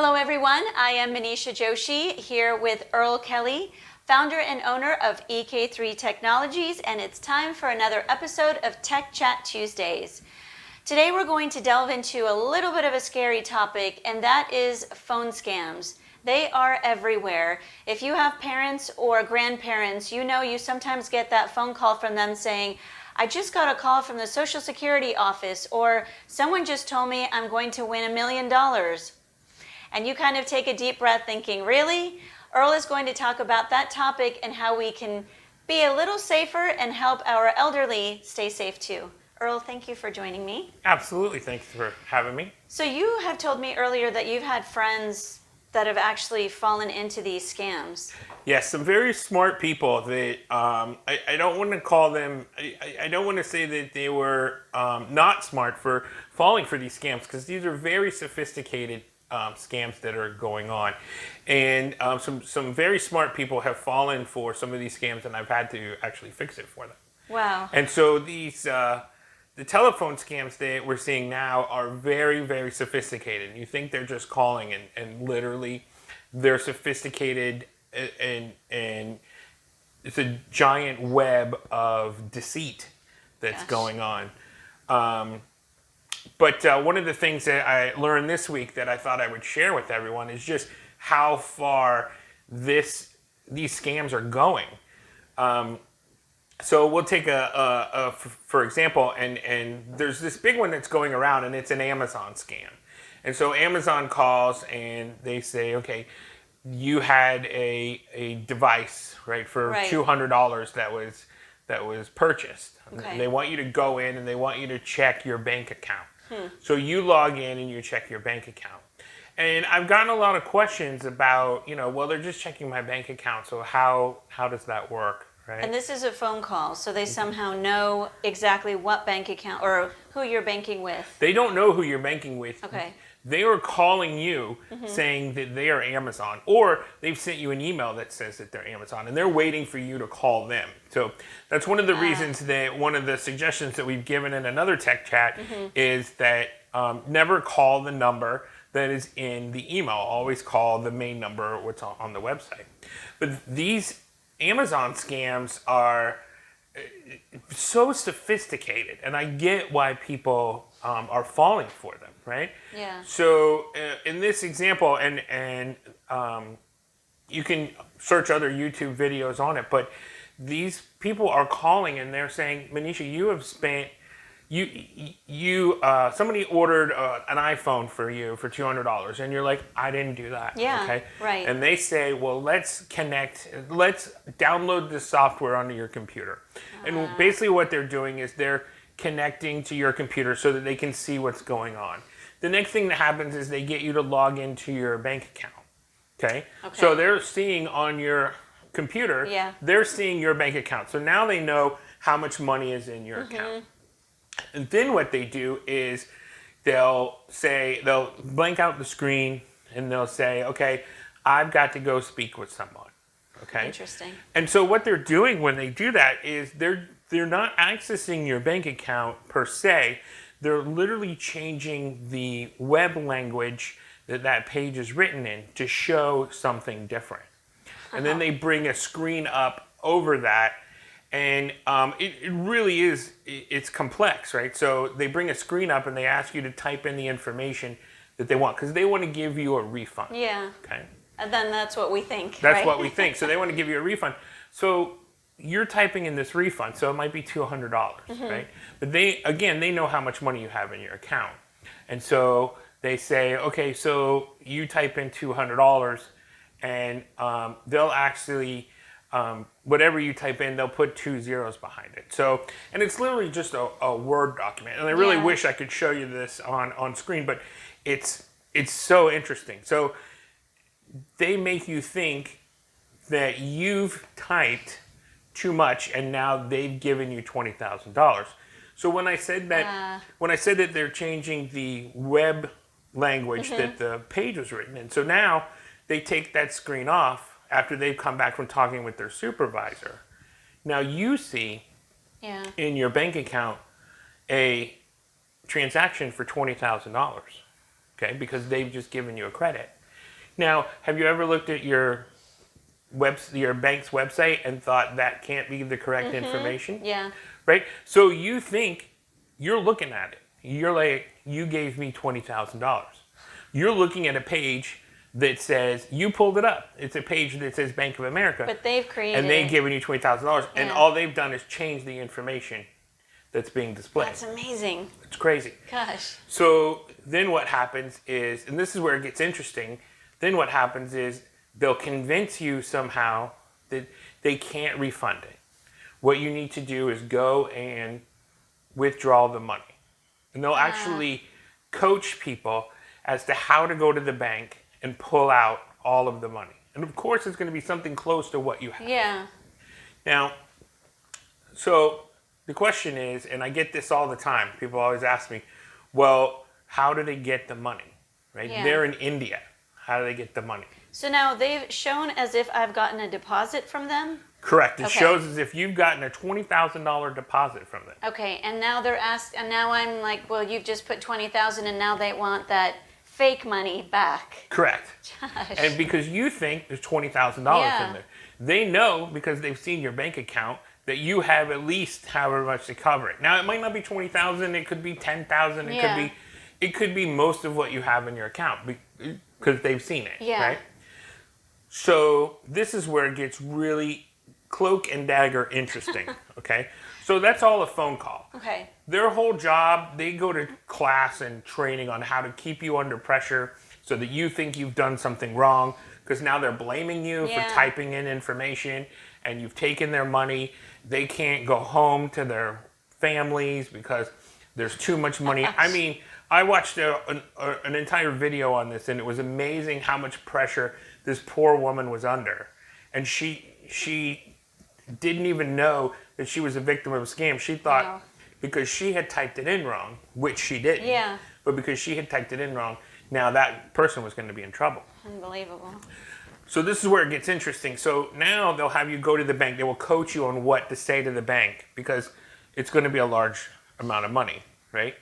Hello everyone, I am Manisha Joshi here with Earl Kelly, founder and owner of EK3 Technologies, and it's time for another episode of Tech Chat Tuesdays. Today we're going to delve into a little bit of a scary topic, and that is phone scams. They are everywhere. If you have parents or grandparents, you know you sometimes get that phone call from them saying, I just got a call from the Social Security office, or someone just told me I'm going to win $1 million. And you kind of take a deep breath thinking, really? Earl is going to talk about that topic and how we can be a little safer and help our elderly stay safe too. Earl, thank you for joining me. Absolutely. Thanks for having me. So you have told me earlier that you've had friends that have actually fallen into these scams. Yes, some very smart people that I don't want to call them, I don't want to say that they were not smart for falling for these scams, because these are very sophisticated scams that are going on. And some very smart people have fallen for some of these scams, and I've had to actually fix it for them. Wow. And so these the telephone scams that we're seeing now are very, very sophisticated. You think they're just calling, and literally they're sophisticated, and it's a giant web of deceit that's going on. But one of the things that I learned this week that I thought I would share with everyone is just how far these scams are going. So we'll take for example, and there's this big one that's going around, and it's an Amazon scam. And so Amazon calls and they say, okay, you had a device, right, for $200 that was purchased. Okay. They want you to go in and they want you to check your bank account. So you log in and you check your bank account. And I've gotten a lot of questions about, well, they're just checking my bank account, so how does that work, right? And this is a phone call, so they somehow know exactly what bank account or who you're banking with. They don't know who you're banking with. Okay. They are calling you saying that they are Amazon, or they've sent you an email that says that they're Amazon, and they're waiting for you to call them. So that's one of the reasons that one of the suggestions that we've given in another tech chat is that never call the number that is in the email. Always call the main number, what's on the website. But these Amazon scams are so sophisticated, and I get why people are falling for them, right? Yeah. So in this example, and you can search other YouTube videos on it, but these people are calling and they're saying, Manisha, you have spent, somebody ordered an iPhone for you for $200, and you're like, I didn't do that. Yeah, okay? right. And they say, well, let's download this software onto your computer. And basically what they're doing is they're connecting to your computer so that they can see what's going on. The next thing that happens is they get you to log into your bank account. Okay? So they're seeing on your computer, they're seeing your bank account. So now they know how much money is in your account. And then what they do is they'll blank out the screen and they'll say, okay, I've got to go speak with someone. Okay? Interesting. And so what they're doing when they do that is they're not accessing your bank account per se. They're literally changing the web language that page is written in to show something different. And then they bring a screen up over that. And it really is, it's complex, right? So they bring a screen up and they ask you to type in the information that they want, because they want to give you a refund. Yeah. Okay. And then that's what we think, That's what we think. So they want to give you a refund. So you're typing in this refund, so it might be $200, right? But they know how much money you have in your account. And so they say, okay, so you type in $200, and they'll actually, whatever you type in, they'll put 2 zeros behind it. So, and it's literally just a Word document. And I really wish I could show you this on screen, but it's so interesting. So they make you think that you've typed too much, and now they've given you $20,000. So when I said that they're changing the web language that the page was written in, so now they take that screen off after they've come back from talking with their supervisor. Now you see in your bank account a transaction for $20,000, okay, because they've just given you a credit. Now, have you ever looked at your bank's website and thought that can't be the correct information? Yeah. Right? So you think you're looking at it. You're like, you gave me $20,000. You're looking at a page that says, you pulled it up. It's a page that says Bank of America. But they've created and they've it. given you $20,000. And Yeah. all they've done is change the information that's being displayed. That's amazing. It's crazy. Gosh. So then what happens is, and this is where it gets interesting, then what happens is they'll convince you somehow that they can't refund it. What you need to do is go and withdraw the money. And they'll actually coach people as to how to go to the bank and pull out all of the money. And of course, it's going to be something close to what you have. Yeah. Now, so the question is, and I get this all the time, people always ask me, well, how do they get the money? Right? Yeah. They're in India. How do they get the money? So now they've shown as if I've gotten a deposit from them? Correct. It Okay. shows as if you've gotten a $20,000 deposit from them. Okay, and now they're and now I'm like, well, you've just put 20,000 and now they want that fake money back. Correct. Gosh. And because you think there's $20,000 Yeah. in there, they know because they've seen your bank account that you have at least however much to cover it. Now it might not be 20,000, it could be 10,000, Yeah. it could be most of what you have in your account because they've seen it, Yeah. right? So this is where it gets really cloak and dagger interesting, okay? So that's all a phone call. Okay. Their whole job, they go to class and training on how to keep you under pressure so that you think you've done something wrong because now they're blaming you Yeah. for typing in information and you've taken their money. They can't go home to their families because there's too much money. I mean, I watched an entire video on this and it was amazing how much pressure this poor woman was under. And she didn't even know that she was a victim of a scam. She thought Wow. because she had typed it in wrong, which she didn't. Yeah. But because she had typed it in wrong, now that person was going to be in trouble. Unbelievable. So this is where it gets interesting. So now they'll have you go to the bank. They will coach you on what to say to the bank because it's going to be a large amount of money, right?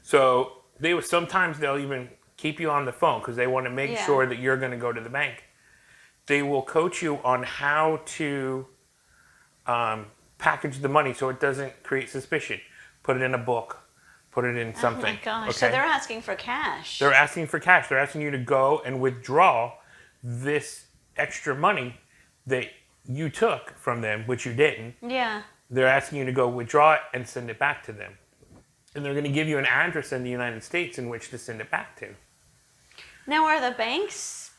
So sometimes they'll even keep you on the phone because they want to make Yeah. sure that you're going to go to the bank. They will coach you on how to package the money so it doesn't create suspicion. Put it in a book. Put it in something. Oh my gosh. Okay? So they're asking for cash. They're asking for cash. They're asking you to go and withdraw this extra money that you took from them, which you didn't. Yeah. They're asking you to go withdraw it and send it back to them. And they're going to give you an address in the United States in which to send it back to. Now, are the banks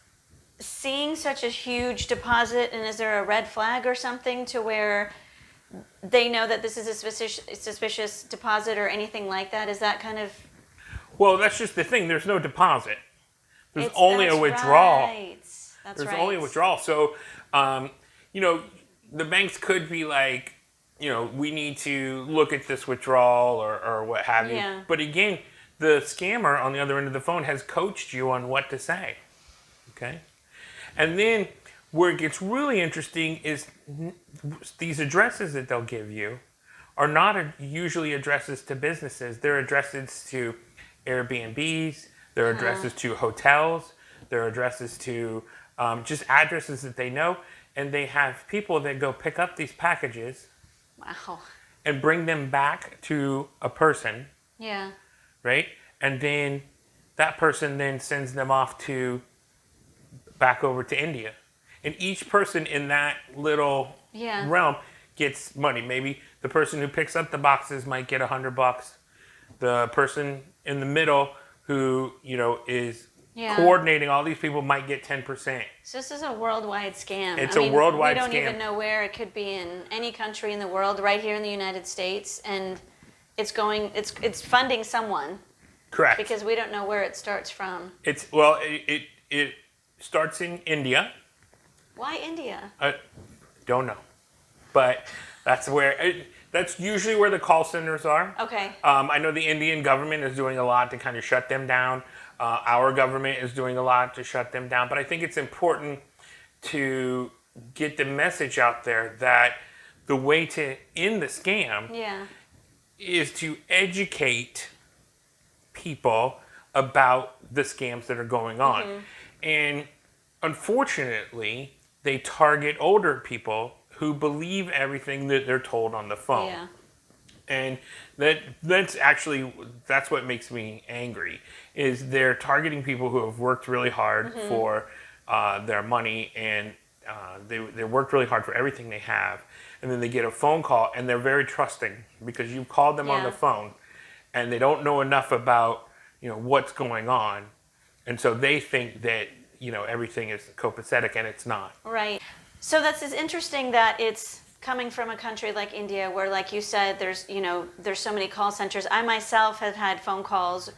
seeing such a huge deposit, and is there a red flag or something to where they know that this is a suspicious deposit or anything like that? Is that kind of... Well, that's just the thing. There's no deposit. There's It's- only a that's withdrawal. Right. That's There's right. only a withdrawal. So, the banks could be like, we need to look at this withdrawal or what have you. Yeah. But again, the scammer on the other end of the phone has coached you on what to say. Okay? And then where it gets really interesting is these addresses that they'll give you are not usually addresses to businesses. They're addresses to Airbnbs. They're addresses to hotels. They're addresses to just addresses that they know. And they have people that go pick up these packages Wow. and bring them back to a person, Yeah. right? And then that person then sends them off back over to India. And each person in that little Yeah. realm gets money. Maybe the person who picks up the boxes might get $100. The person in the middle who, is Yeah. coordinating all these people might get 10%. So this is a worldwide scam. It's a worldwide We don't scam. even know where it could be in any country in the world, right here in the United States, and it's funding someone Correct. because we don't know where it starts from. It starts in India. Why India? Don't know, but that's usually where the call centers are. Okay. I know the Indian government is doing a lot to kind of shut them down. Our government is doing a lot to shut them down. But I think it's important to get the message out there that the way to end the scam Yeah. is to educate people about the scams that are going on. And unfortunately, they target older people who believe everything that they're told on the phone. Yeah. And that's what makes me angry, is they're targeting people who have worked really hard for their money, and they worked really hard for everything they have, and then they get a phone call and they're very trusting because you called them on the phone, and they don't know enough about what's going on, and so they think that everything is copacetic, and it's not. Right. So that's interesting that it's coming from a country like India, where, like you said, there's so many call centers. I myself have had phone calls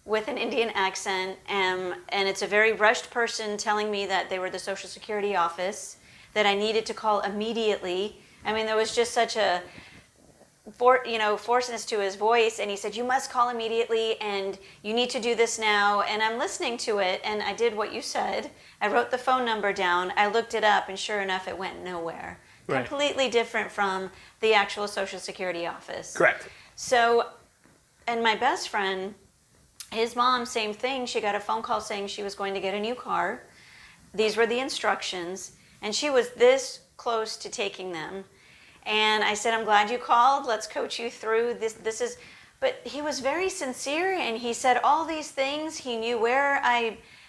with an Indian accent, and it's a very rushed person telling me that they were the Social Security office, that I needed to call immediately. I mean, there was just such a forcefulness to his voice, and he said, you must call immediately, and you need to do this now. And I'm listening to it, and I did what you said. I wrote the phone number down, I looked it up, and sure enough, it went nowhere. Right. Completely different from the actual Social Security office. Correct. So, and my best friend, his mom, same thing. She got a phone call saying she was going to get a new car. These were the instructions, and she was this close to taking them. And I said, I'm glad you called. Let's coach you through this. But he was very sincere, and he said all these things. He knew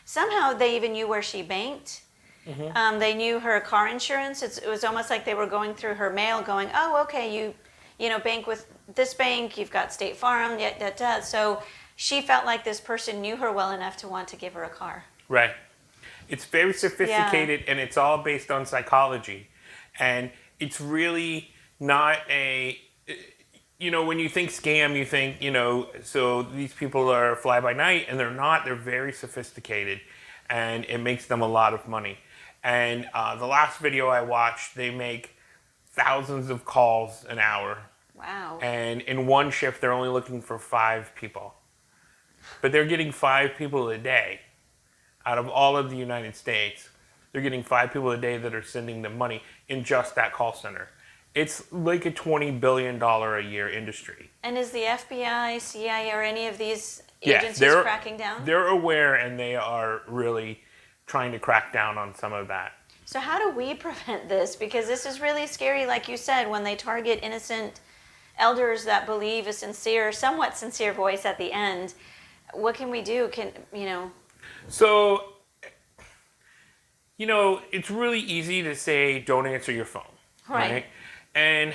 somehow they even knew where she banked. Mm-hmm. They knew her car insurance. It was almost like they were going through her mail going, oh, okay, you bank with this bank, you've got State Farm, yeah. So she felt like this person knew her well enough to want to give her a car. Right. It's very sophisticated, and it's all based on psychology. And it's really not when you think scam, you think, so these people are fly by night, and they're not. They're very sophisticated, and it makes them a lot of money. And the last video I watched, they make thousands of calls an hour. Wow. And in one shift, they're only looking for 5 people. But they're getting 5 people a day. Out of all of the United States, they're getting 5 people a day that are sending them money in just that call center. It's like a $20 billion a year industry. And is the FBI, CIA, or any of these agencies cracking down? They're aware, and they are really trying to crack down on some of that. So how do we prevent this? Because this is really scary, like you said, when they target innocent elders that believe a somewhat sincere voice at the end. What can we do? So, it's really easy to say, don't answer your phone. Right? And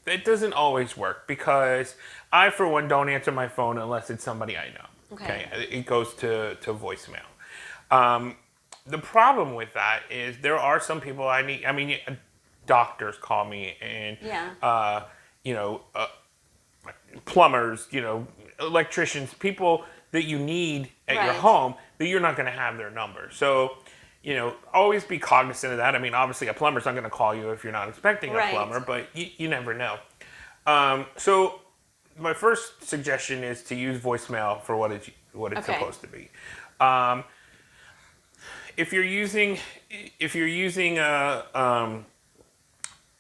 that doesn't always work, because I, for one, don't answer my phone unless it's somebody I know. Okay. It goes to voicemail. The problem with that is there are some people doctors call me, and plumbers, electricians, people that you need at your home that you're not going to have their number. So, always be cognizant of that. I mean, obviously a plumber's not going to call you if you're not expecting a plumber, but you never know. So my first suggestion is to use voicemail for what it's supposed to be. If you're using a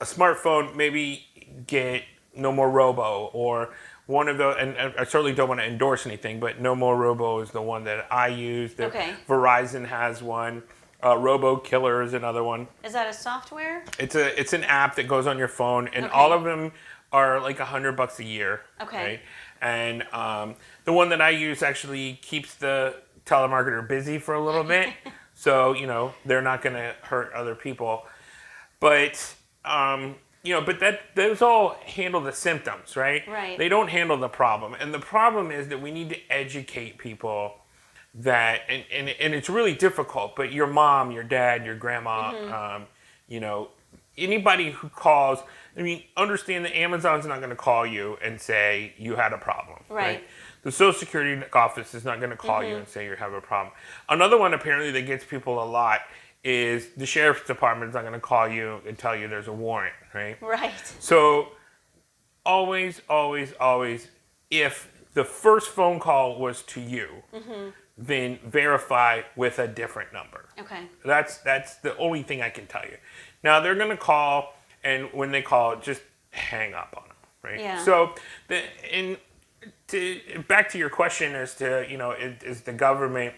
smartphone, maybe get No More Robo, or one of the, and I certainly don't want to endorse anything, but No More Robo is the one that I use. Verizon has one. Robo Killer is another one. Is that a software? It's an app that goes on your phone, and all of them are like $100 a year. Okay. Right? And the one that I use actually keeps the telemarketer busy for a little bit. So, they're not going to hurt other people. But, but those all handle the symptoms, right? Right. They don't handle the problem. And the problem is that we need to educate people that, and it's really difficult, but your mom, your dad, your grandma, anybody who calls, understand that Amazon's not going to call you and say you had a problem, right? The Social Security office is not going to call you and say you have a problem. Another one apparently that gets people a lot is the sheriff's department is not going to call you and tell you there's a warrant, right? Right. So always, always, always, if the first phone call was to you, then verify with a different number. Okay. That's the only thing I can tell you. Now they're going to call, and when they call, just hang up on them, right? Yeah. So back to your question as to, is the government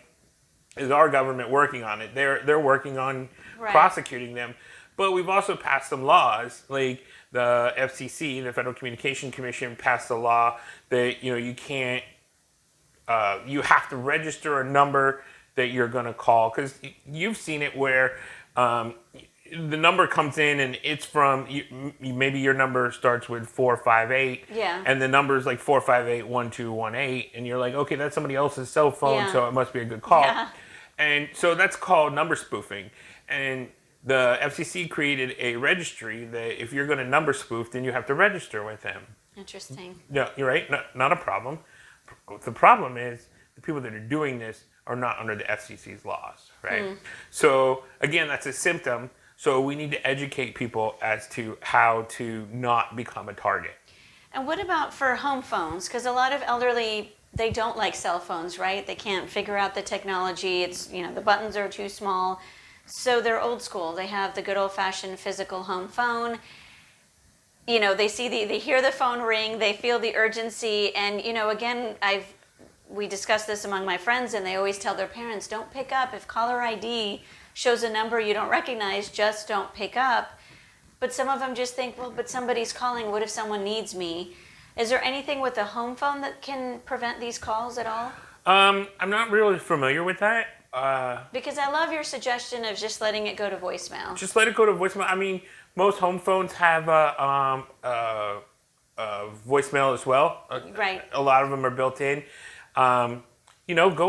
is our government working on it. They're working on prosecuting them. But we've also passed some laws, like the FCC, the Federal Communication Commission, passed a law that you can't, you have to register a number that you're going to call, because you've seen it where the number comes in and it's from maybe your number starts with 458, and the number is like 458-1218, and you're like, okay, that's somebody else's cell phone, so it must be a good call, and so that's called number spoofing. And the FCC created a registry that if you're going to number spoof, then you have to register with them. Interesting. Yeah, you're right. Not a problem. The problem is the people that are doing this are not under the FCC's laws, right? So again, that's a symptom. So we need to educate people as to how to not become a target. And what about for home phones? Because a lot of elderly, they don't like cell phones, right? They can't figure out the technology. It's, the buttons are too small. So they're old school. They have the good old-fashioned physical home phone. They hear the phone ring, they feel the urgency, and again, we discussed this among my friends, and they always tell their parents, don't pick up. If caller ID shows a number you don't recognize, just don't pick up. But some of them just think, well, but somebody's calling. What if someone needs me? Is there anything with a home phone that can prevent these calls at all? I'm not really familiar with that. Because I love your suggestion of just letting it go to voicemail. Just let it go to voicemail. I mean, most home phones have voicemail as well. Right. A lot of them are built in. Go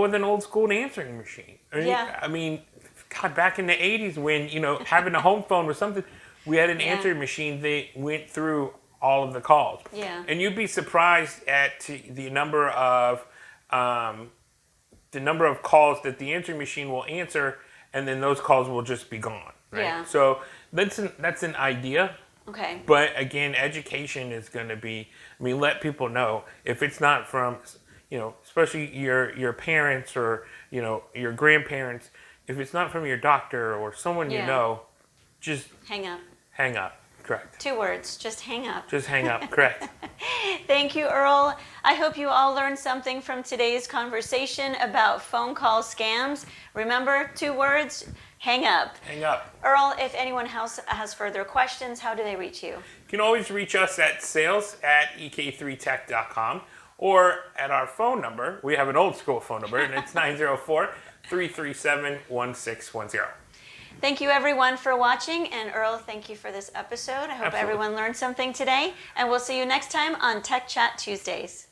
with an old school answering machine. I mean, God, back in the 80s when, having a home phone was something, we had an answering machine that went through all of the calls. Yeah. And you'd be surprised at the number of calls that the answering machine will answer, and then those calls will just be gone. Right? Yeah. So that's an idea. Okay. But again, education is going to be, let people know if it's not from, especially your parents or, your grandparents, if it's not from your doctor or someone just hang up. Hang up. Correct. 2 words, just hang up. Just hang up, correct. Thank you, Earl. I hope you all learned something from today's conversation about phone call scams. Remember, 2 words, hang up. Hang up. Earl, if anyone else has further questions, how do they reach you? You can always reach us at sales@ek3tech.com or at our phone number. We have an old school phone number, and it's 904-337-1610. Thank you, everyone, for watching. And Earl, thank you for this episode. I hope everyone learned something today. And we'll see you next time on Tech Chat Tuesdays.